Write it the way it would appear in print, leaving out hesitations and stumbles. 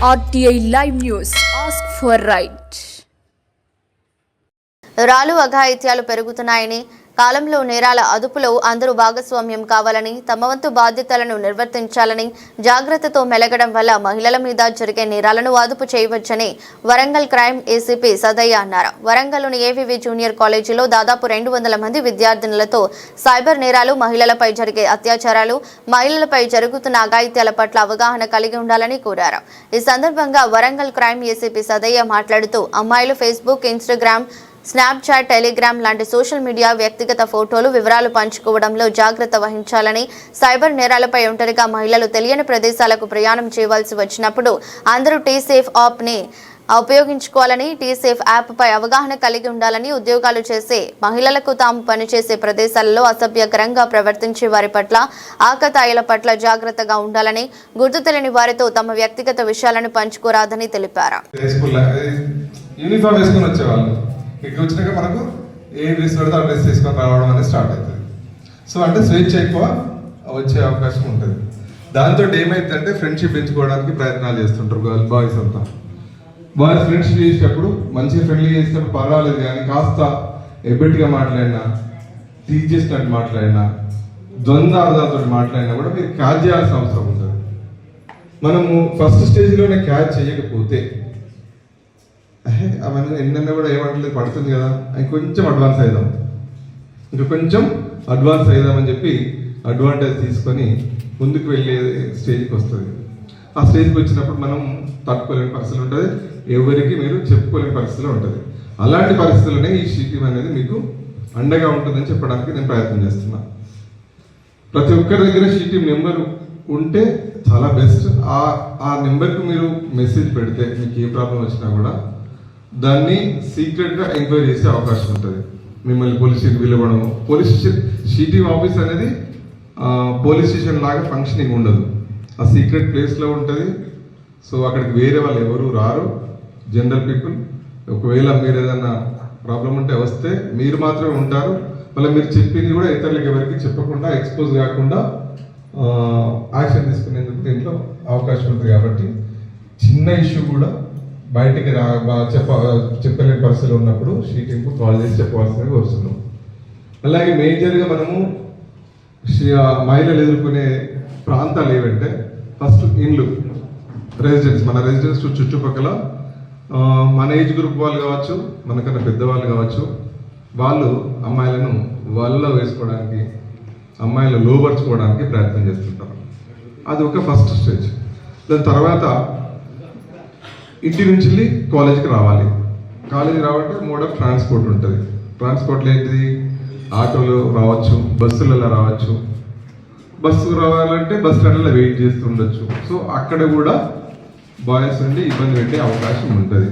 RTI Live News. Ask for right. రాలు అఘాయిత్యాలు పెరుగుతున్నాయని, కాలంలో నేరాల అదుపులో అందరూ భాగస్వామ్యం కావాలని, తమ వంతు బాధ్యతలను నిర్వర్తించాలని, జాగ్రత్తతో మెలగడం వల్ల మహిళల మీద జరిగే నేరాలను అదుపు చేయవచ్చని వరంగల్ క్రైమ్ ఏసీపీ సదయ్య అన్నారు. వరంగల్లోని ఏవీవీ జూనియర్ కాలేజీలో దాదాపు 200 మంది విద్యార్థినులతో సైబర్ నేరాలు, మహిళలపై జరిగే అత్యాచారాలు, మహిళలపై జరుగుతున్న అఘాయిత్యాల పట్ల అవగాహన కలిగి ఉండాలని కోరారు. ఈ సందర్భంగా వరంగల్ క్రైమ్ ఏసీపీ సదయ్య మాట్లాడుతూ, అమ్మాయిలు ఫేస్బుక్, ఇన్స్టాగ్రామ్, స్నాప్చాట్, టెలిగ్రామ్ లాంటి సోషల్ మీడియా వ్యక్తిగత ఫోటోలు, వివరాలు పంచుకోవడంలో జాగ్రత్త వహించాలని, సైబర్ నేరాలపై ఒంటరిగా మహిళలు తెలియని ప్రదేశాలకు ప్రయాణం చేయవలసి వచ్చినప్పుడు అందరూ టీసేఫ్ యాప్ని ఉపయోగించుకోవాలని, టీసేఫ్ యాప్పై అవగాహన కలిగి ఉండాలని, ఉద్యోగాలు చేసే మహిళలకు తాము పనిచేసే ప్రదేశాలలో అసభ్యకరంగా ప్రవర్తించే వారి పట్ల, ఆకతాయిల పట్ల జాగ్రత్తగా ఉండాలని, గుర్తు తెలియని వారితో తమ వ్యక్తిగత విషయాలను పంచుకోరాదని తెలిపారు. ఇక్కడ వచ్చినాక మనకు ఏ డ్రెస్ పెడితే ఆ డ్రెస్ తీసుకొని రావడం అనేది స్టార్ట్ అవుతుంది. సో అంటే స్వేచ్ఛ ఎక్కువ వచ్చే అవకాశం ఉంటుంది. దాంతో ఏమైందంటే ఫ్రెండ్షిప్ పెంచుకోవడానికి ప్రయత్నాలు చేస్తుంటారు బాయ్స్ అంతా. బాయ్స్ ఫ్రెండ్షిప్ చేసేటప్పుడు మంచిగా ఫ్రెండ్లీ చేసేటప్పుడు పర్వాలేదు, కానీ కాస్త ఎబ్బెట్గా మాట్లాడినా, టీచ్ చేసినట్టు మాట్లాడినా, ద్వంద్వార్థాలతో మాట్లాడినా కూడా మీరు క్యాచ్ చేయాల్సిన అవసరం ఉంటుంది. మనము ఫస్ట్ స్టేజ్లోనే క్యాచ్ చేయకపోతే అవన్నీ ఎన్నెన్న కూడా ఏమంటలేదు పడుతుంది కదా, ఇంకొంచెం అడ్వాన్స్ అవుదామని చెప్పి అడ్వాంటేజ్ తీసుకొని ముందుకు వెళ్ళే స్టేజ్కి వస్తుంది. ఆ స్టేజ్కి వచ్చినప్పుడు మనం తట్టుకోలేని పరిస్థితులు ఉంటుంది, ఎవరికి మీరు చెప్పుకోలేని పరిస్థితులు ఉంటుంది. అలాంటి పరిస్థితుల్లోనే ఈ షీటీం అనేది మీకు అండగా ఉంటుందని చెప్పడానికి నేను ప్రయత్నం చేస్తున్నా. ప్రతి ఒక్కరి దగ్గర షీటీం నెంబర్ ఉంటే చాలా బెస్ట్. ఆ నెంబర్కి మీరు మెసేజ్ పెడితే మీకు ఏ ప్రాబ్లం వచ్చినా కూడా దాన్ని సీక్రెట్గా ఎంక్వైరీ చేసే అవకాశం ఉంటుంది. మిమ్మల్ని పోలీస్ స్టేషన్ పిలవడం, పోలీస్ స్టేషన్ షీటీం ఆఫీస్ అనేది పోలీస్ స్టేషన్ లాగా ఫంక్షనింగ్ ఉండదు, ఆ సీక్రెట్ ప్లేస్లో ఉంటుంది. సో అక్కడికి వేరే వాళ్ళు ఎవరు రారు, జనరల్ పీపుల్. ఒకవేళ మీరు ఏదైనా ప్రాబ్లం ఉంటే వస్తే మీరు మాత్రమే ఉంటారు. మళ్ళీ మీరు చెప్పింది కూడా ఇతరులకు ఎవరికి చెప్పకుండా, ఎక్స్పోజ్ కాకుండా యాక్షన్ తీసుకునేందుకు దీంట్లో అవకాశం ఉంటుంది. కాబట్టి చిన్న ఇష్యూ కూడా బయటికి చెప్పలేని పరిస్థితులు ఉన్నప్పుడు షీటింగ్కు కాల్ చేసి చెప్పవలసిందిగా కోరుతున్నాం. అలాగే మేజర్గా మనము మహిళలు ఎదుర్కొనే ప్రాంతాలు ఏవంటే, ఫస్ట్ ఇండ్లు, రెసిడెన్స్, మన రెసిడెన్స్ చుట్టుపక్కల మన ఏజ్ గ్రూప్ వాళ్ళు కావచ్చు, మనకన్నా పెద్దవాళ్ళు కావచ్చు, వాళ్ళు అమ్మాయిలను వాళ్ళలో వేసుకోవడానికి, అమ్మాయిలు లోపరుచుకోవడానికి ప్రయత్నం చేస్తుంటారు. అది ఒక ఫస్ట్ స్టేజ్. దాని తర్వాత ఇంటి నుంచి వెళ్ళి కాలేజీకి రావాలి. కాలేజీకి రావాలంటే మోడ్ ఆఫ్ ట్రాన్స్పోర్ట్ ఉంటుంది. ట్రాన్స్పోర్ట్లో ఏంటిది, ఆటోలో రావచ్చు, బస్సులలో రావచ్చు. బస్సు రావాలంటే బస్ స్టాండ్లో వెయిట్ చేస్తూ ఉండొచ్చు. సో అక్కడ కూడా బాయ్స్ నుండి ఇబ్బంది పెట్టే అవకాశం ఉంటుంది.